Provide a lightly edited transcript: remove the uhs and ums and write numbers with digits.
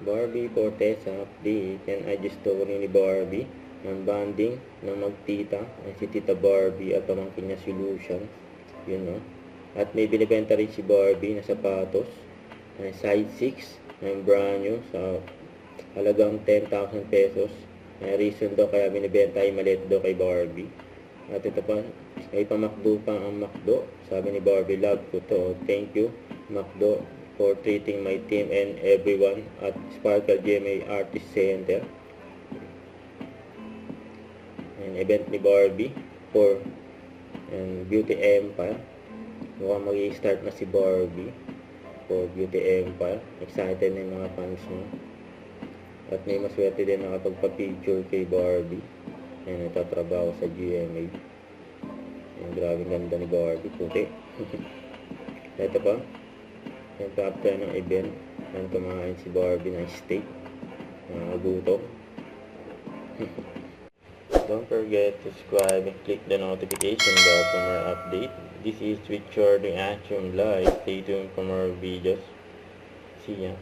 Barbie Fortesa update. Yan ay just story ni Barbie ng bonding ng magtita. Ay si Tita Barbie at pamangkin niya si Lucian. Yun no. At may binibenta rin si Barbie na sapatos. Ay size 6 ng brand new sa halagang 10,000 pesos. Ay reason daw kaya binibenta ay maliit daw kay Barbie. At ito pa, ay pamakdo pa ang McDo. Sabi ni Barbie, love ko to. Thank you, McDo, for treating my team and everyone at Sparkle GMA Artist Center. An event ni Barbie for Beauty Empire. Mukhang mag-i-start na si Barbie for Beauty Empire. Excited na yung mga fans mo. At may maswerte din nakapagpa-picture kay Barbie. Ayan, nagtatrabaho sa GMA. Ayan, grabing ganda ni Barbie. Puti. Ito pa. Ayan, after ng event. Ayan, kumain si Barbie ng steak. Nagutom. Don't forget to subscribe and click the notification bell for more update. This is Richard Reaction Live. Stay tuned for more videos. See ya.